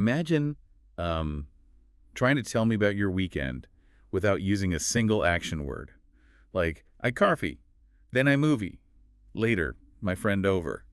Imagine trying to tell me about your weekend without using a single action word. Like, I carfy, then I movie, later, my friend over.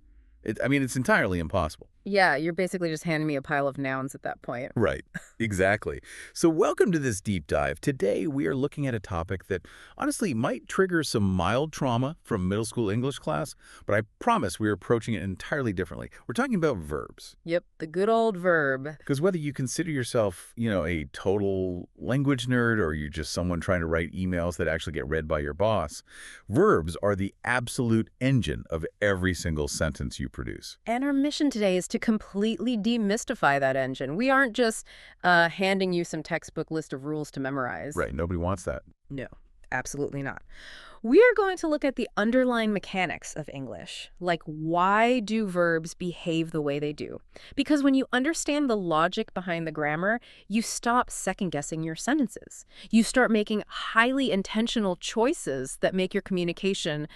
It's entirely impossible. Yeah, you're basically just handing me a pile of nouns at that point. Right, exactly. So welcome to this deep dive. Today we are looking at a topic that honestly might trigger some mild trauma from middle school English class, but I promise we're approaching it entirely differently. We're talking about verbs. Yep, the good old verb. Because whether you consider yourself, a total language nerd or you're just someone trying to write emails that actually get read by your boss, verbs are the absolute engine of every single sentence you produce. And our mission today is to completely demystify that engine. We aren't just handing you some textbook list of rules to memorize. Right, nobody wants that. No, absolutely not. We are going to look at the underlying mechanics of English, like why do verbs behave the way they do? Because when you understand the logic behind the grammar, you stop second-guessing your sentences. You start making highly intentional choices that make your communication,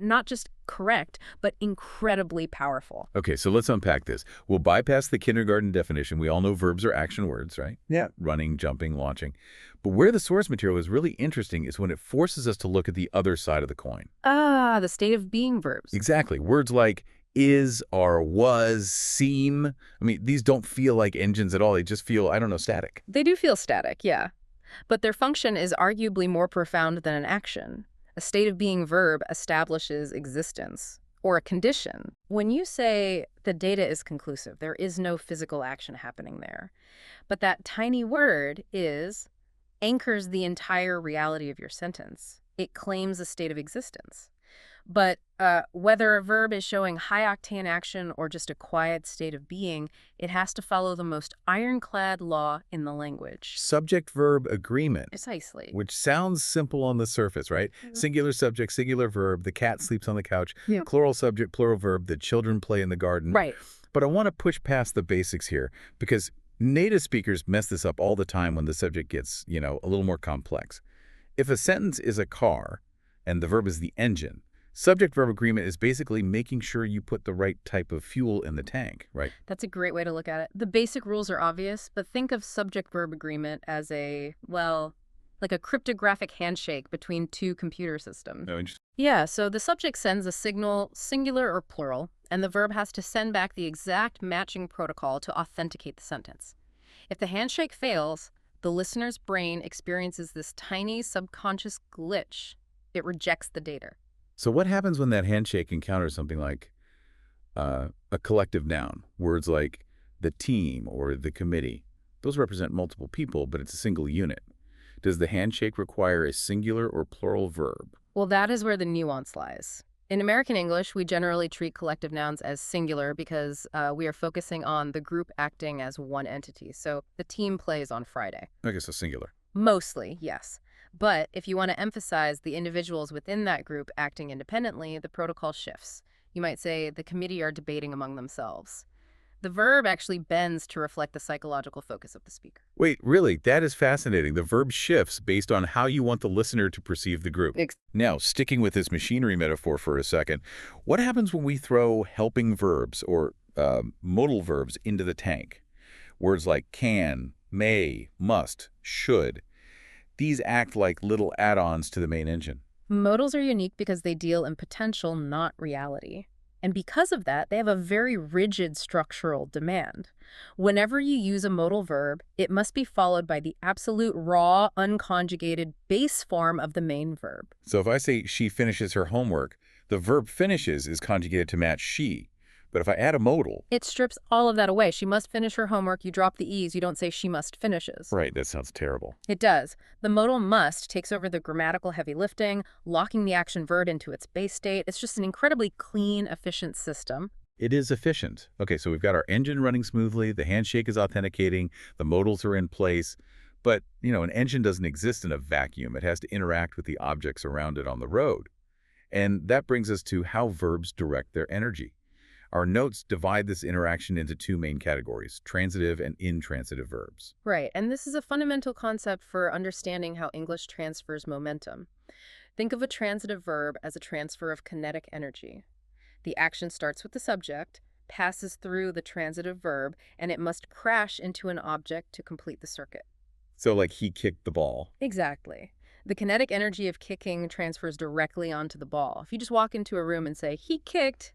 not just correct, but incredibly powerful. Okay, so let's unpack this. We'll bypass the kindergarten definition. We all know verbs are action words, right? Yeah. Running, jumping, launching. But where the source material is really interesting is when it forces us to look at the other side of the coin. Ah, the state of being verbs. Exactly. Words like is, are, was, seem. These don't feel like engines at all. They just feel, static. They do feel static, yeah. But their function is arguably more profound than an action. A state of being verb establishes existence, or a condition. When you say the data is conclusive, there is no physical action happening there. But that tiny word is anchors the entire reality of your sentence. It claims a state of existence. But whether a verb is showing high-octane action or just a quiet state of being, it has to follow the most ironclad law in the language. Subject-verb agreement. Precisely. Which sounds simple on the surface, right? Singular subject, singular verb, the cat sleeps on the couch. Yeah. Plural subject, plural verb, the children play in the garden. Right. But I want to push past the basics here because native speakers mess this up all the time when the subject gets, a little more complex. If a sentence is a car and the verb is the engine, subject-verb agreement is basically making sure you put the right type of fuel in the tank, right? That's a great way to look at it. The basic rules are obvious, but think of subject-verb agreement as like a cryptographic handshake between two computer systems. Oh, interesting. Yeah, so the subject sends a signal, singular or plural, and the verb has to send back the exact matching protocol to authenticate the sentence. If the handshake fails, the listener's brain experiences this tiny subconscious glitch. It rejects the data. So what happens when that handshake encounters something like a collective noun? Words like the team or the committee. Those represent multiple people, but it's a single unit. Does the handshake require a singular or plural verb? Well, that is where the nuance lies. In American English, we generally treat collective nouns as singular because we are focusing on the group acting as one entity. So the team plays on Friday. Okay, so singular. Mostly, yes. But if you want to emphasize the individuals within that group acting independently, the protocol shifts. You might say the committee are debating among themselves. The verb actually bends to reflect the psychological focus of the speaker. Wait, really? That is fascinating. The verb shifts based on how you want the listener to perceive the group. Now, sticking with this machinery metaphor for a second, what happens when we throw helping verbs or modal verbs into the tank? Words like can, may, must, should. These act like little add-ons to the main engine. Modals are unique because they deal in potential, not reality. And because of that, they have a very rigid structural demand. Whenever you use a modal verb, it must be followed by the absolute raw, unconjugated base form of the main verb. So if I say she finishes her homework, the verb finishes is conjugated to match she. But if I add a modal... It strips all of that away. She must finish her homework. You drop the E's. You don't say she must finishes. Right, that sounds terrible. It does. The modal must takes over the grammatical heavy lifting, locking the action verb into its base state. It's just an incredibly clean, efficient system. It is efficient. Okay, so we've got our engine running smoothly, the handshake is authenticating, the modals are in place. But, an engine doesn't exist in a vacuum. It has to interact with the objects around it on the road. And that brings us to how verbs direct their energy. Our notes divide this interaction into two main categories, transitive and intransitive verbs. Right, and this is a fundamental concept for understanding how English transfers momentum. Think of a transitive verb as a transfer of kinetic energy. The action starts with the subject, passes through the transitive verb, and it must crash into an object to complete the circuit. So like he kicked the ball. Exactly. The kinetic energy of kicking transfers directly onto the ball. If you just walk into a room and say, he kicked,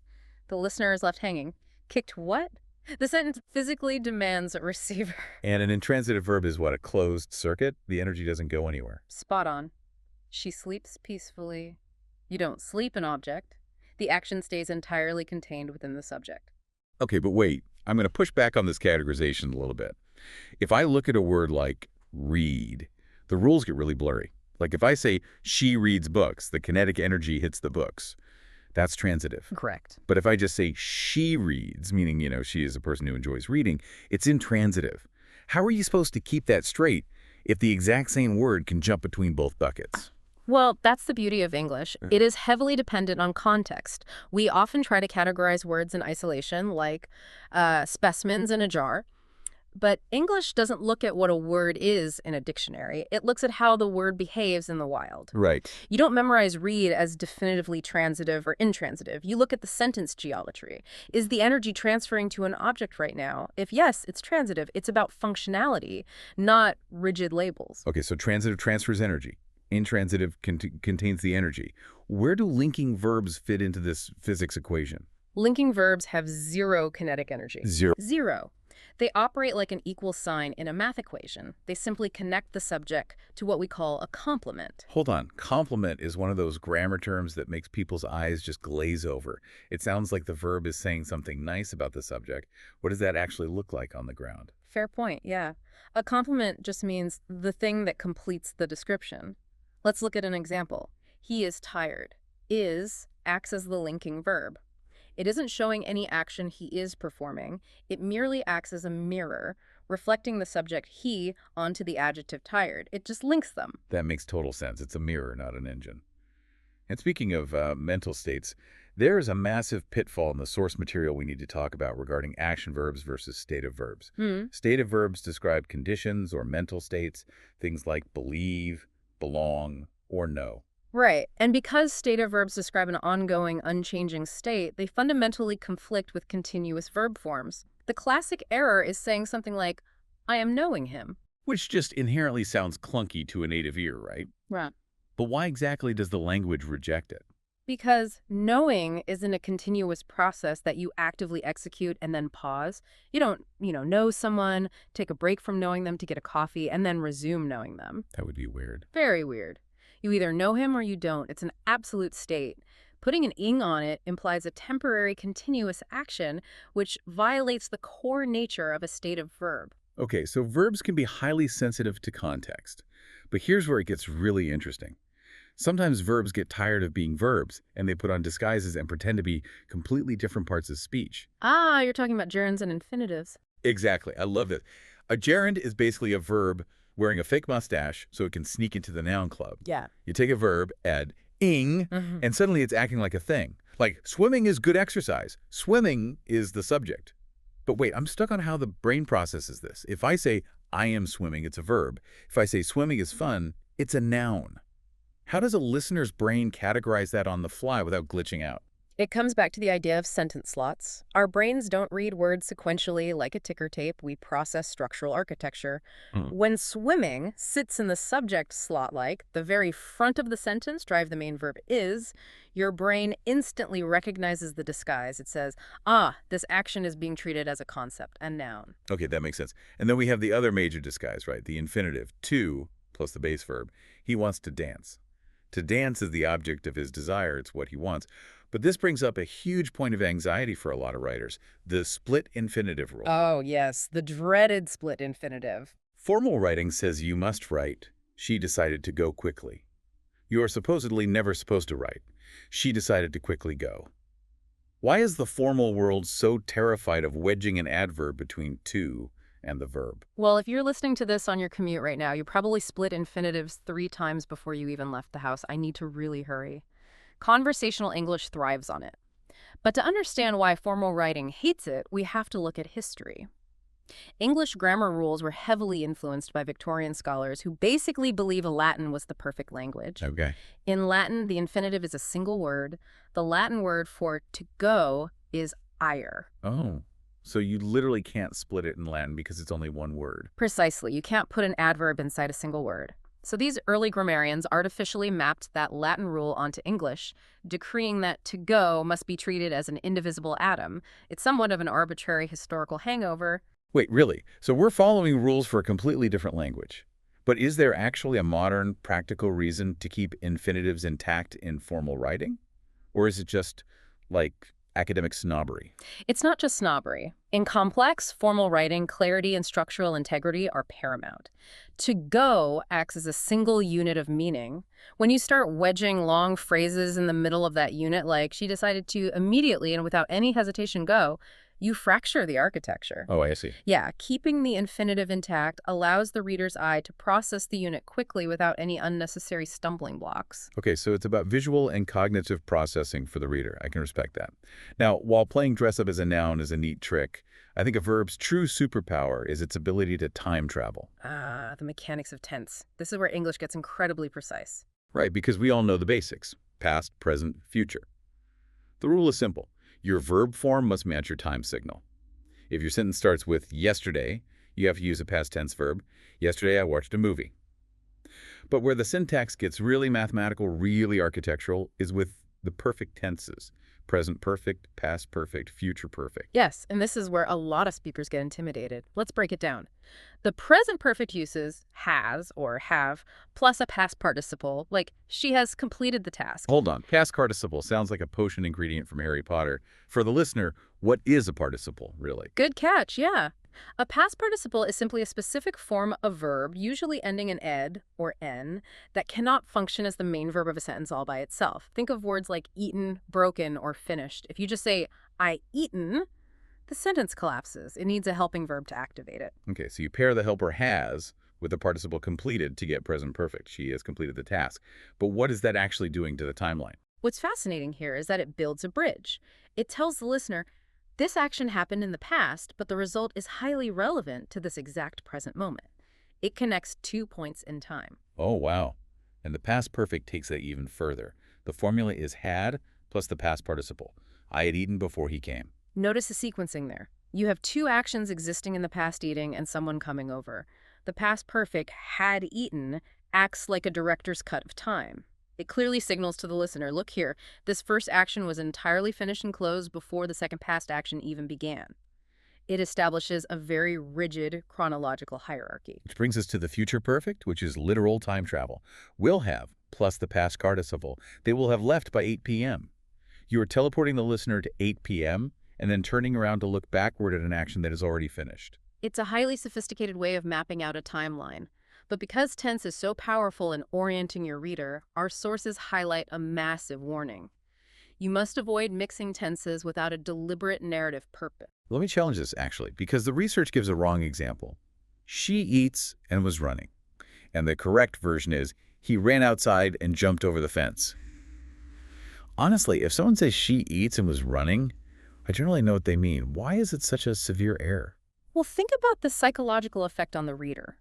the listener is left hanging. Kicked what? The sentence physically demands a receiver. And an intransitive verb is what, a closed circuit? The energy doesn't go anywhere. Spot on. She sleeps peacefully. You don't sleep an object. The action stays entirely contained within the subject. Okay, but wait. I'm going to push back on this categorization a little bit. If I look at a word like read, the rules get really blurry. Like if I say, she reads books, the kinetic energy hits the books. That's transitive. Correct. But if I just say, she reads, meaning, she is a person who enjoys reading, it's intransitive. How are you supposed to keep that straight if the exact same word can jump between both buckets? Well, that's the beauty of English. It is heavily dependent on context. We often try to categorize words in isolation, like specimens in a jar. But English doesn't look at what a word is in a dictionary. It looks at how the word behaves in the wild. Right. You don't memorize read as definitively transitive or intransitive. You look at the sentence geometry. Is the energy transferring to an object right now? If yes, it's transitive. It's about functionality, not rigid labels. Okay, so transitive transfers energy. Intransitive contains the energy. Where do linking verbs fit into this physics equation? Linking verbs have zero kinetic energy. Zero. Zero. They operate like an equal sign in a math equation. They simply connect the subject to what we call a complement. Hold on. Complement is one of those grammar terms that makes people's eyes just glaze over. It sounds like the verb is saying something nice about the subject. What does that actually look like on the ground? Fair point, yeah. A complement just means the thing that completes the description. Let's look at an example. He is tired. Is acts as the linking verb. It isn't showing any action he is performing. It merely acts as a mirror, reflecting the subject he onto the adjective tired. It just links them. That makes total sense. It's a mirror, not an engine. And speaking of mental states, there is a massive pitfall in the source material we need to talk about regarding action verbs versus stative verbs. Stative verbs describe conditions or mental states, things like believe, belong, or know. Right. And because stative verbs describe an ongoing, unchanging state, they fundamentally conflict with continuous verb forms. The classic error is saying something like, I am knowing him. Which just inherently sounds clunky to a native ear, right? Right. But why exactly does the language reject it? Because knowing isn't a continuous process that you actively execute and then pause. You don't, know someone, take a break from knowing them to get a coffee, and then resume knowing them. That would be weird. Very weird. You either know him or you don't. It's an absolute state. Putting an ing on it implies a temporary continuous action, which violates the core nature of a stative verb. Okay, so verbs can be highly sensitive to context. But here's where it gets really interesting. Sometimes verbs get tired of being verbs, and they put on disguises and pretend to be completely different parts of speech. Ah, you're talking about gerunds and infinitives. Exactly. I love this. A gerund is basically a verb wearing a fake mustache so it can sneak into the noun club. Yeah. You take a verb, add ing, and suddenly it's acting like a thing. Like, swimming is good exercise. Swimming is the subject. But wait, I'm stuck on how the brain processes this. If I say, I am swimming, it's a verb. If I say swimming is fun, it's a noun. How does a listener's brain categorize that on the fly without glitching out? It comes back to the idea of sentence slots. Our brains don't read words sequentially like a ticker tape. We process structural architecture. When swimming sits in the subject slot like the very front of the sentence, drive the main verb is, your brain instantly recognizes the disguise. It says, this action is being treated as a concept, a noun. Okay, that makes sense. And then we have the other major disguise, right? The infinitive, to, plus the base verb. He wants to dance. To dance is the object of his desire. It's what he wants. But this brings up a huge point of anxiety for a lot of writers, the split infinitive rule. Oh, yes, the dreaded split infinitive. Formal writing says you must write, she decided to go quickly. You are supposedly never supposed to write. She decided to quickly go. Why is the formal world so terrified of wedging an adverb between to and the verb? Well, if you're listening to this on your commute right now, you probably split infinitives 3 times before you even left the house. I need to really hurry. Conversational English thrives on it. But to understand why formal writing hates it, we have to look at history. English grammar rules were heavily influenced by Victorian scholars who basically believe Latin was the perfect language. Okay. In Latin, the infinitive is a single word. The Latin word for to go is ire. Oh, so you literally can't split it in Latin because it's only one word. Precisely, you can't put an adverb inside a single word. So these early grammarians artificially mapped that Latin rule onto English, decreeing that to go must be treated as an indivisible atom. It's somewhat of an arbitrary historical hangover. Wait, really? So we're following rules for a completely different language. But is there actually a modern, practical reason to keep infinitives intact in formal writing? Or is it just, like, academic snobbery? It's not just snobbery. In complex, formal writing, clarity and structural integrity are paramount. To go acts as a single unit of meaning. When you start wedging long phrases in the middle of that unit, like she decided to immediately and without any hesitation go, you fracture the architecture. Oh, I see. Yeah, keeping the infinitive intact allows the reader's eye to process the unit quickly without any unnecessary stumbling blocks. Okay, so it's about visual and cognitive processing for the reader. I can respect that. Now, while playing dress up as a noun is a neat trick, I think a verb's true superpower is its ability to time travel. Ah, the mechanics of tense. This is where English gets incredibly precise. Right, because we all know the basics: past, present, future. The rule is simple. Your verb form must match your time signal. If your sentence starts with yesterday, you have to use a past tense verb. Yesterday I watched a movie. But where the syntax gets really mathematical, really architectural, is with the perfect tenses. Present perfect, past perfect, future perfect. Yes, and this is where a lot of speakers get intimidated. Let's break it down. The present perfect uses has or have plus a past participle, like she has completed the task. Hold on. Past participle sounds like a potion ingredient from Harry Potter. For the listener, what is a participle, really? Good catch, yeah. A past participle is simply a specific form of verb, usually ending in ed or n, that cannot function as the main verb of a sentence all by itself. Think of words like eaten, broken, or finished. If you just say, I eaten, the sentence collapses. It needs a helping verb to activate it. Okay, so you pair the helper has with the participle completed to get present perfect. She has completed the task. But what is that actually doing to the timeline? What's fascinating here is that it builds a bridge. It tells the listener, this action happened in the past, but the result is highly relevant to this exact present moment. It connects 2 points in time. Oh, wow. And the past perfect takes that even further. The formula is had plus the past participle. I had eaten before he came. Notice the sequencing there. You have 2 actions existing in the past eating and someone coming over. The past perfect had eaten acts like a director's cut of time. It clearly signals to the listener, look here, this first action was entirely finished and closed before the second past action even began. It establishes a very rigid chronological hierarchy. Which brings us to the future perfect, which is literal time travel. Will have plus the past participle. They will have left by 8 p.m. You are teleporting the listener to 8 p.m. and then turning around to look backward at an action that is already finished. It's a highly sophisticated way of mapping out a timeline. But because tense is so powerful in orienting your reader, our sources highlight a massive warning. You must avoid mixing tenses without a deliberate narrative purpose. Let me challenge this, actually, because the research gives a wrong example. She eats and was running. And the correct version is, he ran outside and jumped over the fence. Honestly, if someone says she eats and was running, I generally know what they mean. Why is it such a severe error? Well, think about the psychological effect on the reader.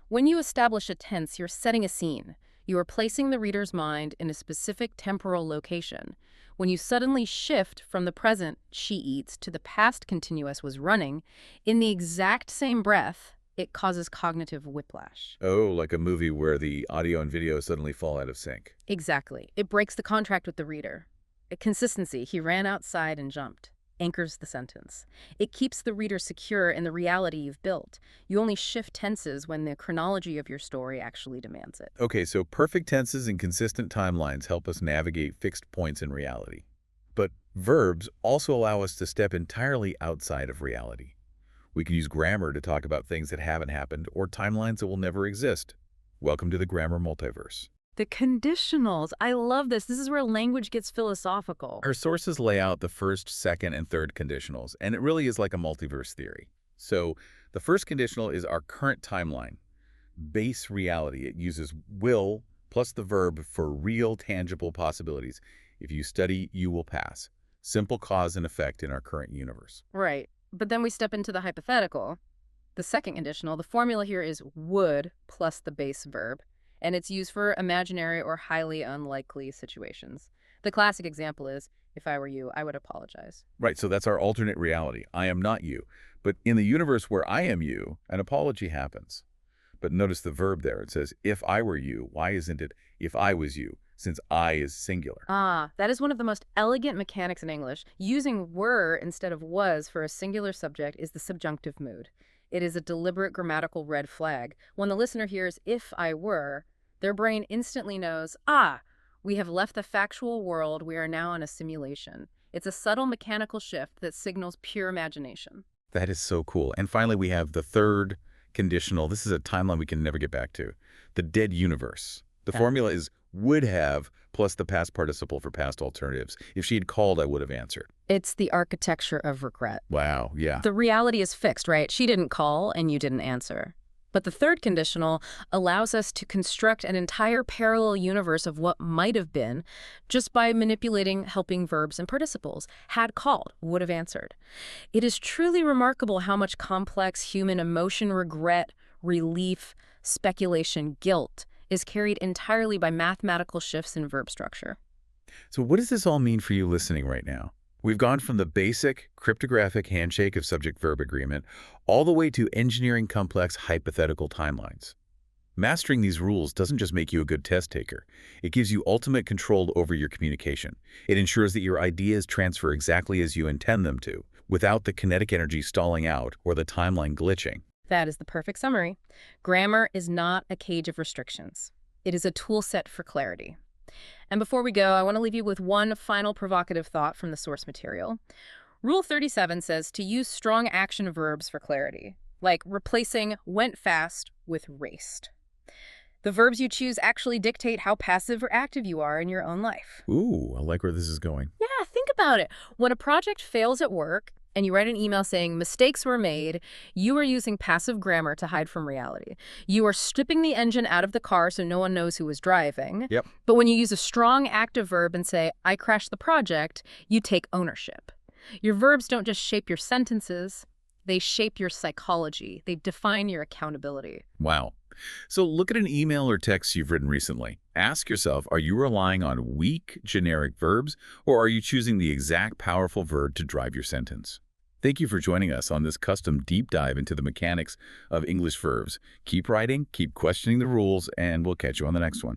When you establish a tense, you're setting a scene. You are placing the reader's mind in a specific temporal location. When you suddenly shift from the present, she eats, to the past continuous was running, in the exact same breath, it causes cognitive whiplash. Oh, like a movie where the audio and video suddenly fall out of sync. Exactly. It breaks the contract with the reader. A consistency, he ran outside and jumped, anchors the sentence. It keeps the reader secure in the reality you've built. You only shift tenses when the chronology of your story actually demands it. Okay, so perfect tenses and consistent timelines help us navigate fixed points in reality. But verbs also allow us to step entirely outside of reality. We can use grammar to talk about things that haven't happened or timelines that will never exist. Welcome to the grammar multiverse. The conditionals. I love this. This is where language gets philosophical. Our sources lay out the first, second, and third conditionals, and it really is like a multiverse theory. So the first conditional is our current timeline, base reality. It uses will plus the verb for real, tangible possibilities. If you study, you will pass. Simple cause and effect in our current universe. Right. But then we step into the hypothetical. The second conditional, the formula here is would plus the base verb, and it's used for imaginary or highly unlikely situations. The classic example is, if I were you, I would apologize. Right, so that's our alternate reality. I am not you. But in the universe where I am you, an apology happens. But notice the verb there. It says, if I were you. Why isn't it if I was you, since I is singular? Ah, that is one of the most elegant mechanics in English. Using were instead of was for a singular subject is the subjunctive mood. It is a deliberate grammatical red flag. When the listener hears, if I were, their brain instantly knows, ah, we have left the factual world, we are now in a simulation. It's a subtle mechanical shift that signals pure imagination. That is so cool. And finally, we have the third conditional. This is a timeline we can never get back to. The dead universe. The Yeah. formula is would have plus the past participle for past alternatives. If she had called, I would have answered. It's the architecture of regret. Wow, yeah. The reality is fixed, right? She didn't call and you didn't answer. But the third conditional allows us to construct an entire parallel universe of what might have been just by manipulating helping verbs and participles. Had called, would have answered. It is truly remarkable how much complex human emotion, regret, relief, speculation, guilt is carried entirely by mathematical shifts in verb structure. So what does this all mean for you listening right now? We've gone from the basic cryptographic handshake of subject-verb agreement all the way to engineering complex hypothetical timelines. Mastering these rules doesn't just make you a good test taker. It gives you ultimate control over your communication. It ensures that your ideas transfer exactly as you intend them to, without the kinetic energy stalling out or the timeline glitching. That is the perfect summary. Grammar is not a cage of restrictions. It is a tool set for clarity. And before we go, I want to leave you with one final provocative thought from the source material. Rule 37 says to use strong action verbs for clarity, like replacing went fast with raced. The verbs you choose actually dictate how passive or active you are in your own life. Ooh, I like where this is going. Yeah, think about it. When a project fails at work and you write an email saying mistakes were made, you are using passive grammar to hide from reality. You are stripping the engine out of the car so no one knows who was driving. Yep. But when you use a strong active verb and say, I crashed the project, you take ownership. Your verbs don't just shape your sentences, they shape your psychology. They define your accountability. Wow. So look at an email or text you've written recently. Ask yourself, are you relying on weak, generic verbs, or are you choosing the exact powerful verb to drive your sentence? Thank you for joining us on this custom deep dive into the mechanics of English verbs. Keep writing, keep questioning the rules, and we'll catch you on the next one.